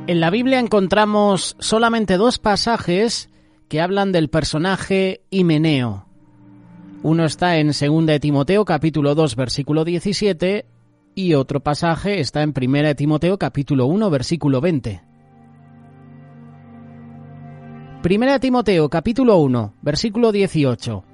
En la Biblia encontramos solamente dos pasajes que hablan del personaje Himeneo. Uno está en 2 de Timoteo, capítulo 2, versículo 17, y otro pasaje está en 1 de Timoteo, capítulo 1, versículo 20. 1 de Timoteo, capítulo 1, versículo 18.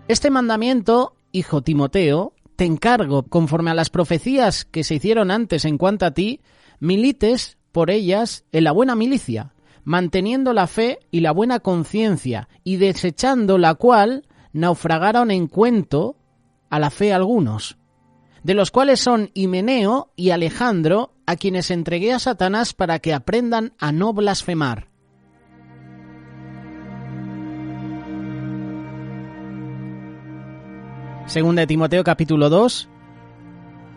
Este mandamiento, hijo Timoteo, te encargo, conforme a las profecías que se hicieron antes en cuanto a ti, milites por ellas en la buena milicia, manteniendo la fe y la buena conciencia, y desechando la cual naufragaron en cuento a la fe algunos, de los cuales son Himeneo y Alejandro, a quienes entregué a Satanás para que aprendan a no blasfemar. Segunda de Timoteo capítulo 2,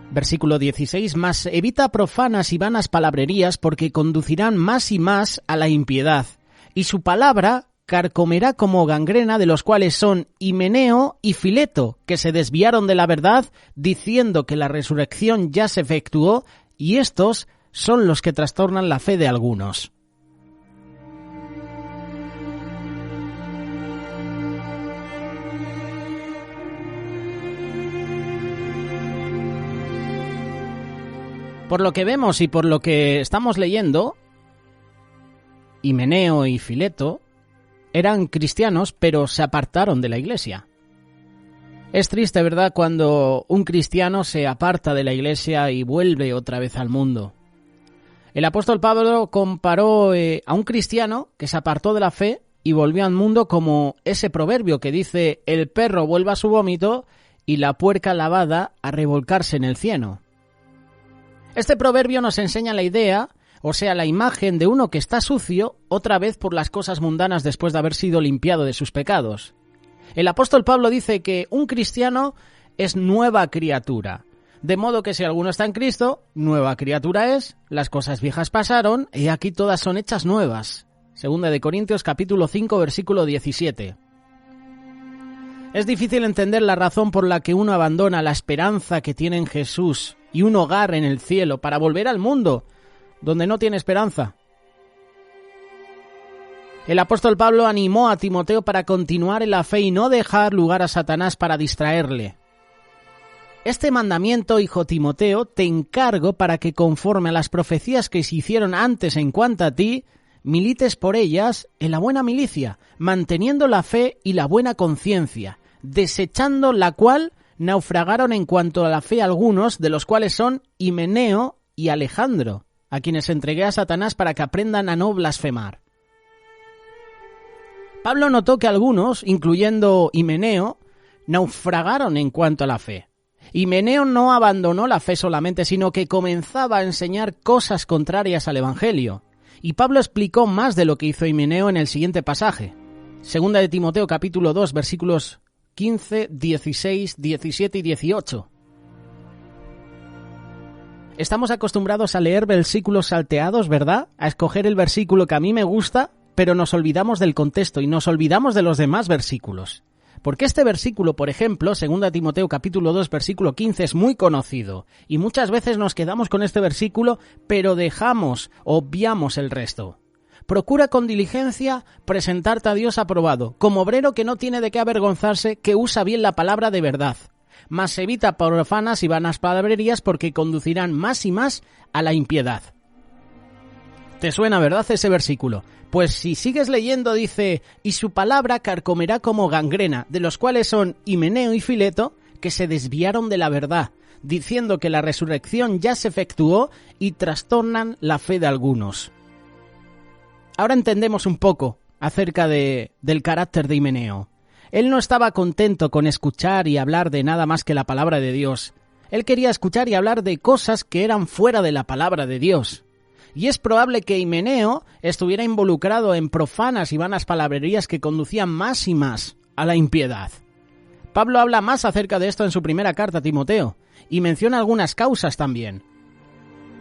versículo 16, mas evita profanas y vanas palabrerías, porque conducirán más y más a la impiedad, y su palabra carcomerá como gangrena, de los cuales son Himeneo y Fileto, que se desviaron de la verdad, diciendo que la resurrección ya se efectuó, y estos son los que trastornan la fe de algunos. Por lo que vemos y por lo que estamos leyendo, Himeneo y Fileto eran cristianos, pero se apartaron de la iglesia. Es triste, ¿verdad?, cuando un cristiano se aparta de la iglesia y vuelve otra vez al mundo. El apóstol Pablo comparó a un cristiano que se apartó de la fe y volvió al mundo como ese proverbio que dice: el perro vuelve a su vómito y la puerca lavada a revolcarse en el cieno. Este proverbio nos enseña la idea, o sea, la imagen de uno que está sucio otra vez por las cosas mundanas después de haber sido limpiado de sus pecados. El apóstol Pablo dice que un cristiano es nueva criatura, de modo que si alguno está en Cristo, nueva criatura es, las cosas viejas pasaron y aquí todas son hechas nuevas. Segunda de Corintios capítulo 5, versículo 17. Es difícil entender la razón por la que uno abandona la esperanza que tiene en Jesús y un hogar en el cielo para volver al mundo, donde no tiene esperanza. El apóstol Pablo animó a Timoteo para continuar en la fe y no dejar lugar a Satanás para distraerle. Este mandamiento, hijo Timoteo, te encargo para que, conforme a las profecías que se hicieron antes en cuanto a ti, milites por ellas en la buena milicia, manteniendo la fe y la buena conciencia, desechando la cual naufragaron en cuanto a la fe algunos, de los cuales son Himeneo y Alejandro, a quienes entregué a Satanás para que aprendan a no blasfemar. Pablo notó que algunos, incluyendo Himeneo, naufragaron en cuanto a la fe. Himeneo no abandonó la fe solamente, sino que comenzaba a enseñar cosas contrarias al Evangelio. Y Pablo explicó más de lo que hizo Himeneo en el siguiente pasaje. Segunda de Timoteo capítulo 2, versículos 15, 16, 17 y 18. Estamos acostumbrados a leer versículos salteados, ¿verdad? A escoger el versículo que a mí me gusta, pero nos olvidamos del contexto y nos olvidamos de los demás versículos. Porque este versículo, por ejemplo, 2 Timoteo capítulo 2, versículo 15, es muy conocido. Y muchas veces nos quedamos con este versículo, pero obviamos el resto. Procura con diligencia presentarte a Dios aprobado, como obrero que no tiene de qué avergonzarse, que usa bien la palabra de verdad. Mas evita profanas y vanas palabrerías, porque conducirán más y más a la impiedad. ¿Te suena, verdad, ese versículo? Pues si sigues leyendo dice: y su palabra carcomerá como gangrena, de los cuales son Himeneo y Fileto, que se desviaron de la verdad, diciendo que la resurrección ya se efectuó y trastornan la fe de algunos. Ahora entendemos un poco acerca del carácter de Himeneo. Él no estaba contento con escuchar y hablar de nada más que la palabra de Dios. Él quería escuchar y hablar de cosas que eran fuera de la palabra de Dios. Y es probable que Himeneo estuviera involucrado en profanas y vanas palabrerías que conducían más y más a la impiedad. Pablo habla más acerca de esto en su primera carta a Timoteo y menciona algunas causas también,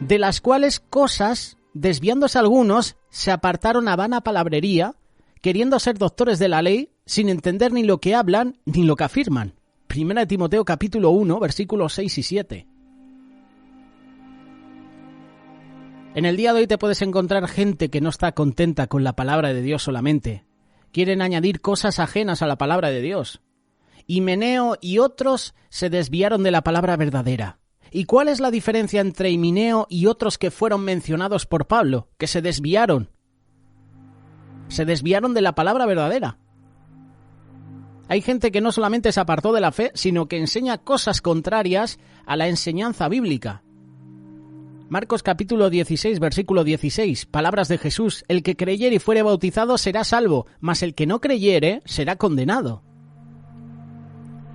de las cuales cosas, desviándose algunos, se apartaron a vana palabrería, queriendo ser doctores de la ley, sin entender ni lo que hablan ni lo que afirman. 1 Timoteo capítulo 1, versículos 6 y 7. En el día de hoy te puedes encontrar gente que no está contenta con la palabra de Dios solamente. Quieren añadir cosas ajenas a la palabra de Dios. Himeneo y otros se desviaron de la palabra verdadera. ¿Y cuál es la diferencia entre Himeneo y otros que fueron mencionados por Pablo, que se desviaron? Se desviaron de la palabra verdadera. Hay gente que no solamente se apartó de la fe, sino que enseña cosas contrarias a la enseñanza bíblica. Marcos capítulo 16, versículo 16, palabras de Jesús: el que creyere y fuere bautizado será salvo, mas el que no creyere será condenado.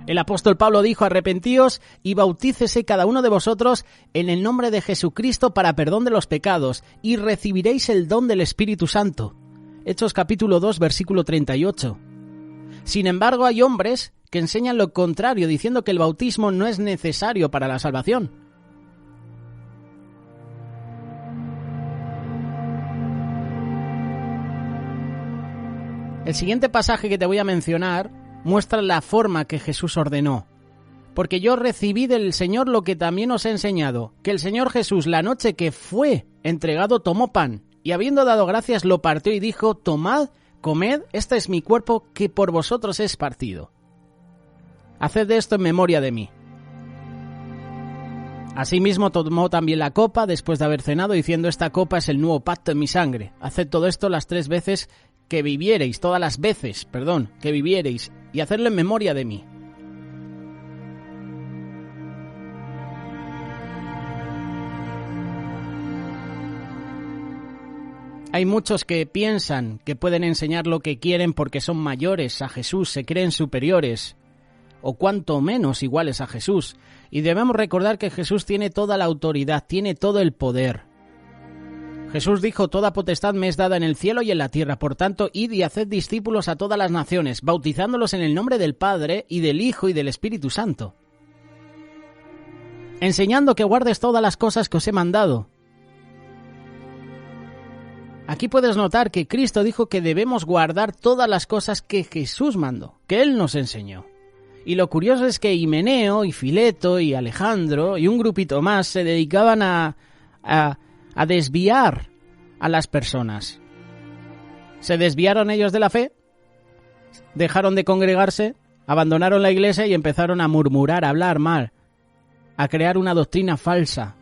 El apóstol Pablo dijo: arrepentíos y bautícese cada uno de vosotros en el nombre de Jesucristo para perdón de los pecados, y recibiréis el don del Espíritu Santo. Hechos capítulo 2, versículo 38. Sin embargo, hay hombres que enseñan lo contrario, diciendo que el bautismo no es necesario para la salvación. El siguiente pasaje que te voy a mencionar muestra la forma que Jesús ordenó. Porque yo recibí del Señor lo que también os he enseñado, que el Señor Jesús, la noche que fue entregado, tomó pan, y habiendo dado gracias lo partió y dijo: tomad, comed, este es mi cuerpo que por vosotros es partido. Haced esto en memoria de mí. Asimismo tomó también la copa después de haber cenado, diciendo: esta copa es el nuevo pacto en mi sangre. Haced todo esto las 3 veces que viviereis, todas las veces, que viviereis, y hacerlo en memoria de mí. Hay muchos que piensan que pueden enseñar lo que quieren porque son mayores a Jesús, se creen superiores, o cuanto menos iguales a Jesús. Y debemos recordar que Jesús tiene toda la autoridad, tiene todo el poder. Jesús dijo: toda potestad me es dada en el cielo y en la tierra, por tanto, id y haced discípulos a todas las naciones, bautizándolos en el nombre del Padre, y del Hijo, y del Espíritu Santo, enseñando que guardes todas las cosas que os he mandado. Aquí puedes notar que Cristo dijo que debemos guardar todas las cosas que Jesús mandó, que Él nos enseñó. Y lo curioso es que Himeneo y Fileto y Alejandro y un grupito más se dedicaban a desviar a las personas. Se desviaron ellos de la fe, dejaron de congregarse, abandonaron la iglesia y empezaron a murmurar, a hablar mal, a crear una doctrina falsa.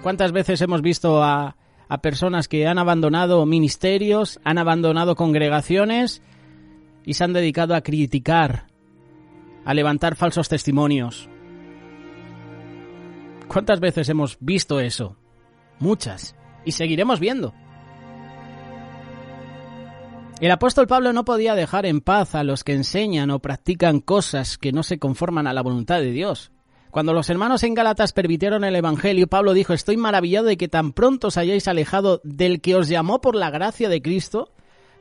¿Cuántas veces hemos visto a personas que han abandonado ministerios, han abandonado congregaciones y se han dedicado a criticar, a levantar falsos testimonios? ¿Cuántas veces hemos visto eso? Muchas. Y seguiremos viendo. El apóstol Pablo no podía dejar en paz a los que enseñan o practican cosas que no se conforman a la voluntad de Dios. Cuando los hermanos en Gálatas permitieron el Evangelio, Pablo dijo: estoy maravillado de que tan pronto os hayáis alejado del que os llamó por la gracia de Cristo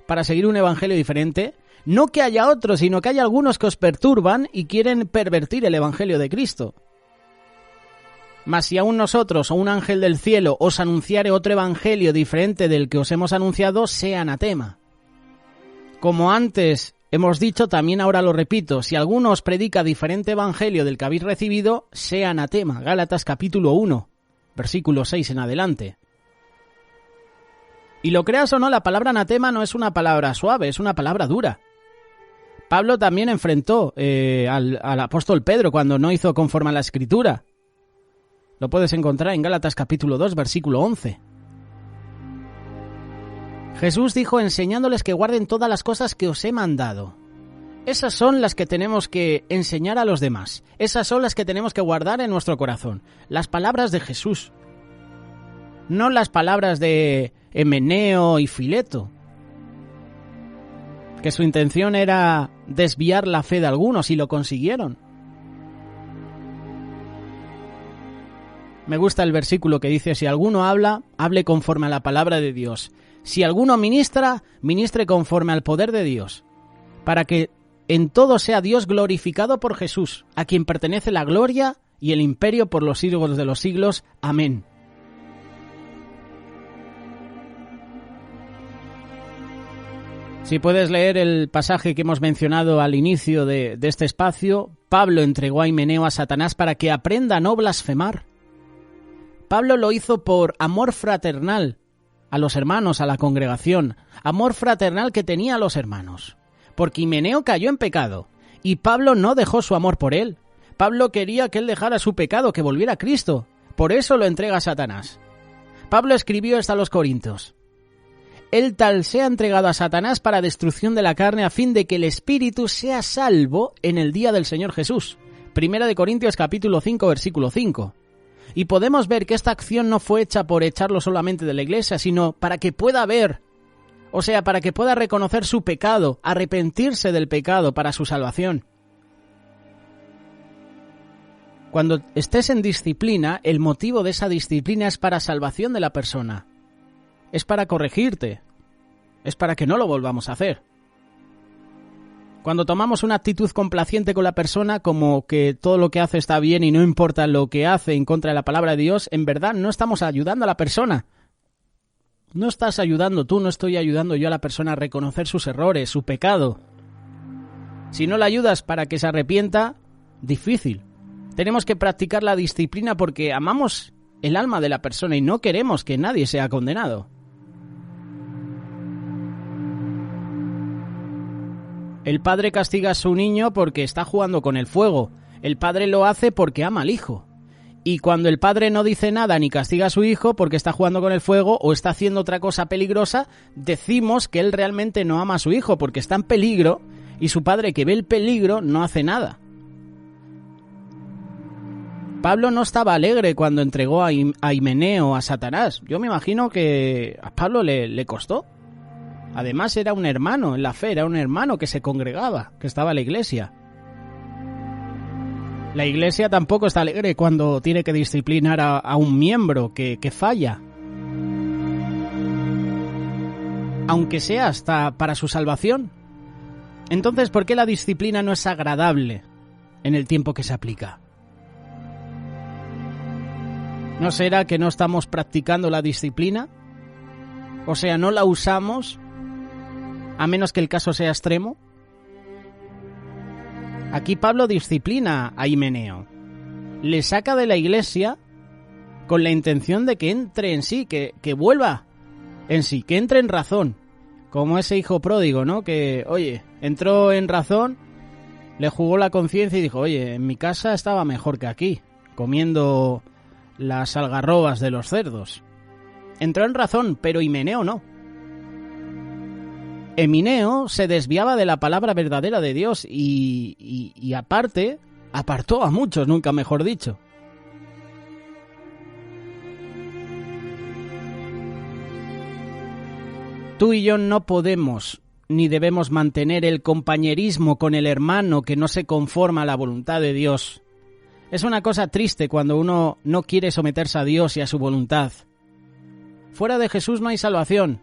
para seguir un Evangelio diferente. No que haya otros, sino que hay algunos que os perturban y quieren pervertir el Evangelio de Cristo. Mas si aún nosotros o un ángel del cielo os anunciare otro evangelio diferente del que os hemos anunciado, sea anatema. Como antes hemos dicho, también ahora lo repito: si alguno os predica diferente evangelio del que habéis recibido, sea anatema. Gálatas capítulo 1, versículo 6 en adelante. Y lo creas o no, la palabra anatema no es una palabra suave, es una palabra dura. Pablo también enfrentó al apóstol Pedro cuando no hizo conforme a la Escritura. Lo puedes encontrar en Gálatas capítulo 2, versículo 11. Jesús dijo: enseñándoles que guarden todas las cosas que os he mandado. Esas son las que tenemos que enseñar a los demás. Esas son las que tenemos que guardar en nuestro corazón. Las palabras de Jesús. No las palabras de Himeneo y Fileto, que su intención era desviar la fe de algunos y lo consiguieron. Me gusta el versículo que dice: si alguno habla, hable conforme a la palabra de Dios. Si alguno ministra, ministre conforme al poder de Dios, para que en todo sea Dios glorificado por Jesús, a quien pertenece la gloria y el imperio por los siglos de los siglos. Amén. Si puedes leer el pasaje que hemos mencionado al inicio de este espacio, Pablo entregó a Himeneo a Satanás para que aprenda a no blasfemar. Pablo lo hizo por amor fraternal a los hermanos, a la congregación, amor fraternal que tenía a los hermanos, porque Himeneo cayó en pecado y Pablo no dejó su amor por él. Pablo quería que él dejara su pecado, que volviera a Cristo, por eso lo entrega a Satanás. Pablo escribió esto a los Corintios: el tal sea entregado a Satanás para destrucción de la carne, a fin de que el espíritu sea salvo en el día del Señor Jesús. 1 Corintios capítulo 5, versículo 5. Y podemos ver que esta acción no fue hecha por echarlo solamente de la iglesia, sino para que pueda ver, o sea, para que pueda reconocer su pecado, arrepentirse del pecado para su salvación. Cuando estés en disciplina, el motivo de esa disciplina es para salvación de la persona. Es para corregirte. Es para que no lo volvamos a hacer. Cuando tomamos una actitud complaciente con la persona, como que todo lo que hace está bien y no importa lo que hace en contra de la palabra de Dios, en verdad no estamos ayudando a la persona. No estás ayudando tú, no estoy ayudando yo a la persona a reconocer sus errores, su pecado. Si no la ayudas para que se arrepienta, difícil. Tenemos que practicar la disciplina porque amamos el alma de la persona y no queremos que nadie sea condenado. El padre castiga a su niño porque está jugando con el fuego. El padre lo hace porque ama al hijo. Y cuando el padre no dice nada ni castiga a su hijo porque está jugando con el fuego o está haciendo otra cosa peligrosa, decimos que él realmente no ama a su hijo porque está en peligro y su padre, que ve el peligro, no hace nada. Pablo no estaba alegre cuando entregó a Himeneo a Satanás. Yo me imagino que a Pablo le costó. Además era un hermano en la fe, era un hermano que se congregaba, que estaba en la iglesia. La iglesia tampoco está alegre cuando tiene que disciplinar a un miembro que falla. Aunque sea hasta para su salvación. Entonces, ¿por qué la disciplina no es agradable en el tiempo que se aplica? ¿No será que no estamos practicando la disciplina? O sea, ¿no la usamos a menos que el caso sea extremo? Aquí Pablo disciplina a Himeneo. Le saca de la iglesia con la intención de que entre en sí, que vuelva en sí, que entre en razón. Como ese hijo pródigo, ¿no? Que, oye, entró en razón, le jugó la conciencia y dijo: oye, en mi casa estaba mejor que aquí, comiendo las algarrobas de los cerdos. Entró en razón, pero Himeneo no. Himeneo se desviaba de la palabra verdadera de Dios y aparte, apartó a muchos, nunca mejor dicho. Tú y yo no podemos ni debemos mantener el compañerismo con el hermano que no se conforma a la voluntad de Dios. Es una cosa triste cuando uno no quiere someterse a Dios y a su voluntad. Fuera de Jesús no hay salvación.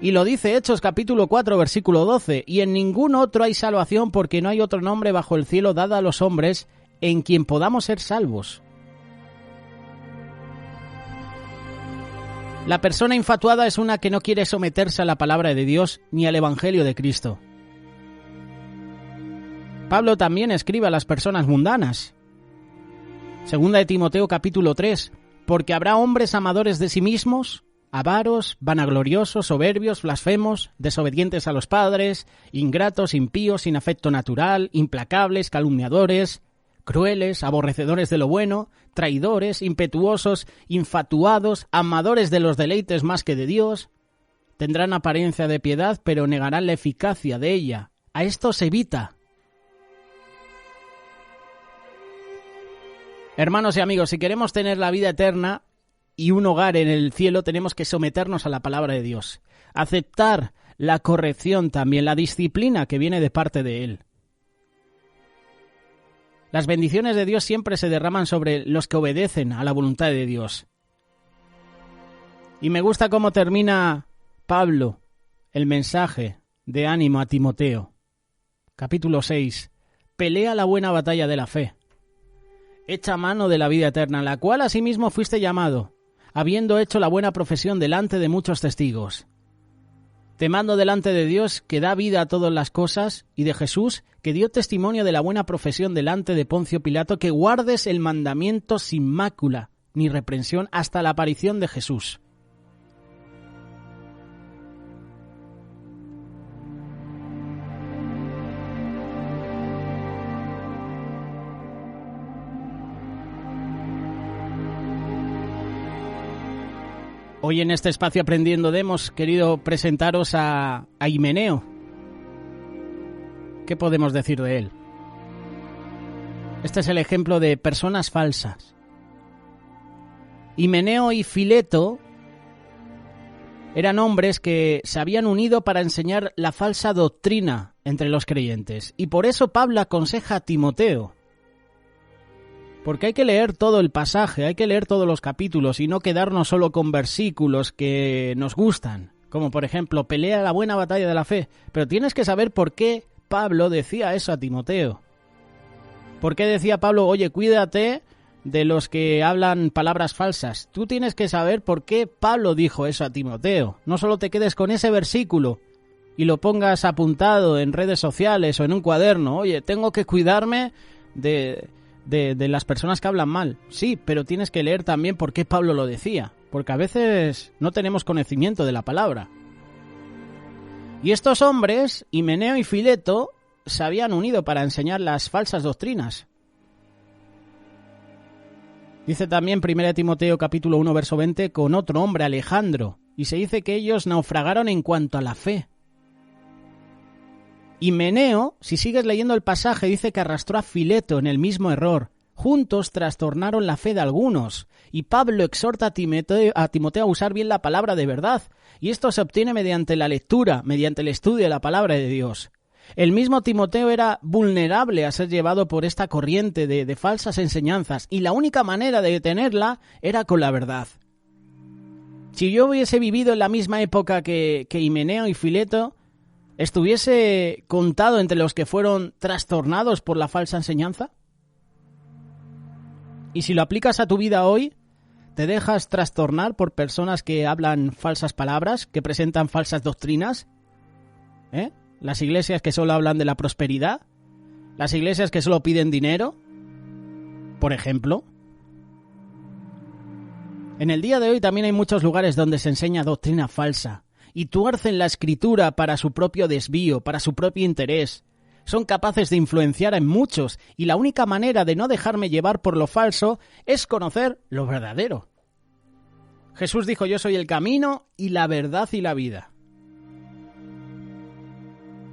Y lo dice Hechos capítulo 4, versículo 12. Y en ningún otro hay salvación, porque no hay otro nombre bajo el cielo dado a los hombres en quien podamos ser salvos. La persona infatuada es una que no quiere someterse a la palabra de Dios ni al Evangelio de Cristo. Pablo también escribe a las personas mundanas. Segunda de Timoteo capítulo 3. Porque habrá hombres amadores de sí mismos, avaros, vanagloriosos, soberbios, blasfemos, desobedientes a los padres, ingratos, impíos, sin afecto natural, implacables, calumniadores, crueles, aborrecedores de lo bueno, traidores, impetuosos, infatuados, amadores de los deleites más que de Dios. Tendrán apariencia de piedad, pero negarán la eficacia de ella. A esto se evita. Hermanos y amigos, si queremos tener la vida eterna y un hogar en el cielo, tenemos que someternos a la palabra de Dios. Aceptar la corrección también, la disciplina que viene de parte de Él. Las bendiciones de Dios siempre se derraman sobre los que obedecen a la voluntad de Dios. Y me gusta cómo termina Pablo el mensaje de ánimo a Timoteo. Capítulo 6. Pelea la buena batalla de la fe. Echa mano de la vida eterna, la cual asimismo fuiste llamado, habiendo hecho la buena profesión delante de muchos testigos. Te mando delante de Dios, que da vida a todas las cosas, y de Jesús, que dio testimonio de la buena profesión delante de Poncio Pilato, que guardes el mandamiento sin mácula ni reprensión hasta la aparición de Jesús. Hoy en este espacio Aprendiendo hemos querido presentaros a Himeneo. ¿Qué podemos decir de él? Este es el ejemplo de personas falsas. Himeneo y Fileto eran hombres que se habían unido para enseñar la falsa doctrina entre los creyentes. Y por eso Pablo aconseja a Timoteo. Porque hay que leer todo el pasaje, hay que leer todos los capítulos y no quedarnos solo con versículos que nos gustan. Como por ejemplo, pelea la buena batalla de la fe. Pero tienes que saber por qué Pablo decía eso a Timoteo. ¿Por qué decía Pablo, oye, cuídate de los que hablan palabras falsas? Tú tienes que saber por qué Pablo dijo eso a Timoteo. No solo te quedes con ese versículo y lo pongas apuntado en redes sociales o en un cuaderno. Oye, tengo que cuidarme de las personas que hablan mal. Sí, pero tienes que leer también por qué Pablo lo decía, porque a veces no tenemos conocimiento de la palabra. Y estos hombres, Himeneo y Fileto, se habían unido para enseñar las falsas doctrinas. Dice también 1 Timoteo capítulo 1 verso 20, con otro hombre, Alejandro, y se dice que ellos naufragaron en cuanto a la fe. Himeneo, si sigues leyendo el pasaje, dice que arrastró a Fileto en el mismo error. Juntos trastornaron la fe de algunos. Y Pablo exhorta a Timoteo a usar bien la palabra de verdad. Y esto se obtiene mediante la lectura, mediante el estudio de la palabra de Dios. El mismo Timoteo era vulnerable a ser llevado por esta corriente de falsas enseñanzas. Y la única manera de detenerla era con la verdad. Si yo hubiese vivido en la misma época que Himeneo y Fileto, ¿estuviese contado entre los que fueron trastornados por la falsa enseñanza? Y si lo aplicas a tu vida hoy, ¿te dejas trastornar por personas que hablan falsas palabras, que presentan falsas doctrinas? Las iglesias que solo hablan de la prosperidad, las iglesias que solo piden dinero, por ejemplo. En el día de hoy también hay muchos lugares donde se enseña doctrina falsa y tuercen la escritura para su propio desvío, para su propio interés. Son capaces de influenciar en muchos y la única manera de no dejarme llevar por lo falso es conocer lo verdadero. Jesús dijo, yo soy el camino y la verdad y la vida.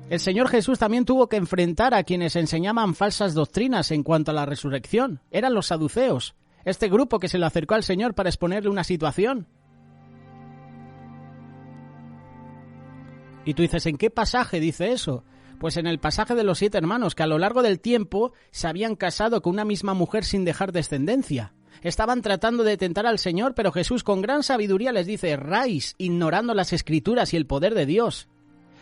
El Señor Jesús también tuvo que enfrentar a quienes enseñaban falsas doctrinas en cuanto a la resurrección. Eran los saduceos, este grupo que se le acercó al Señor para exponerle una situación. Y tú dices, ¿en qué pasaje dice eso? Pues en el pasaje de los 7 hermanos, que a lo largo del tiempo se habían casado con una misma mujer sin dejar descendencia. Estaban tratando de tentar al Señor, pero Jesús con gran sabiduría les dice, erráis, ignorando las Escrituras y el poder de Dios.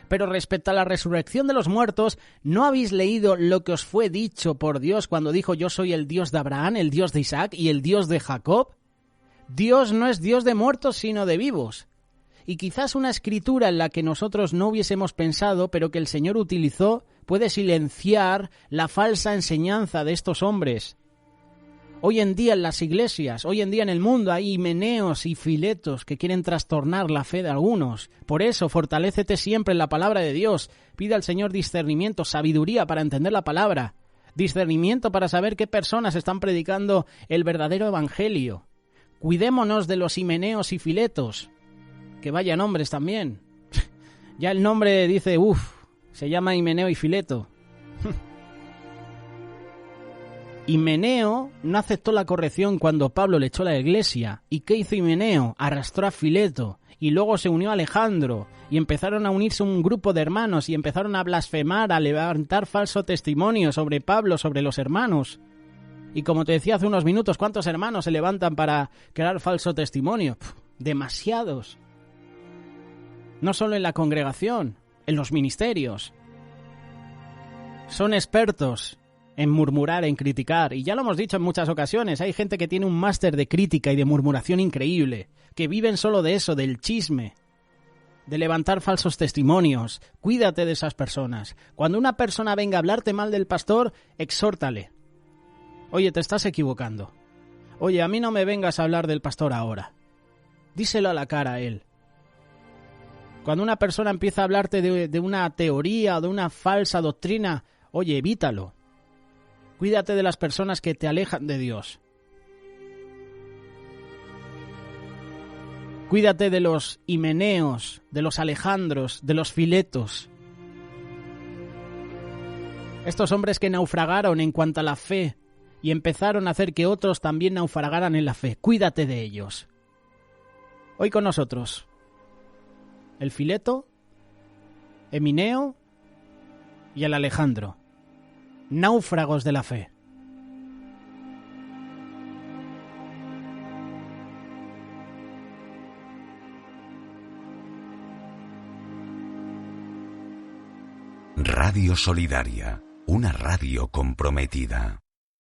Pero respecto a la resurrección de los muertos, ¿no habéis leído lo que os fue dicho por Dios cuando dijo, yo soy el Dios de Abraham, el Dios de Isaac y el Dios de Jacob? Dios no es Dios de muertos, sino de vivos. Y quizás una escritura en la que nosotros no hubiésemos pensado, pero que el Señor utilizó, puede silenciar la falsa enseñanza de estos hombres. Hoy en día en las iglesias, hoy en día en el mundo hay himeneos y filetos que quieren trastornar la fe de algunos. Por eso, fortalécete siempre en la palabra de Dios. Pide al Señor discernimiento, sabiduría para entender la palabra. Discernimiento para saber qué personas están predicando el verdadero evangelio. Cuidémonos de los himeneos y filetos. Que vayan nombres también. Ya el nombre dice, se llama Himeneo y Fileto. Himeneo no aceptó la corrección cuando Pablo le echó a la iglesia. ¿Y qué hizo Himeneo? Arrastró a Fileto. Y luego se unió a Alejandro. Y empezaron a unirse un grupo de hermanos. Y empezaron a blasfemar, a levantar falso testimonio sobre Pablo, sobre los hermanos. Y como te decía hace unos minutos, ¿cuántos hermanos se levantan para crear falso testimonio? Demasiados. No solo en la congregación, en los ministerios. Son expertos en murmurar, en criticar. Y ya lo hemos dicho en muchas ocasiones, hay gente que tiene un máster de crítica y de murmuración increíble, que viven solo de eso, del chisme, de levantar falsos testimonios. Cuídate de esas personas. Cuando una persona venga a hablarte mal del pastor, exhórtale. Oye, te estás equivocando. Oye, a mí no me vengas a hablar del pastor ahora. Díselo a la cara a él. Cuando una persona empieza a hablarte de una teoría o de una falsa doctrina, oye, evítalo. Cuídate de las personas que te alejan de Dios. Cuídate de los Himeneos, de los Alejandros, de los Filetos. Estos hombres que naufragaron en cuanto a la fe y empezaron a hacer que otros también naufragaran en la fe. Cuídate de ellos. Hoy con nosotros, el Fileto, Himeneo y el Alejandro. Náufragos de la fe. Radio Solidaria, una radio comprometida.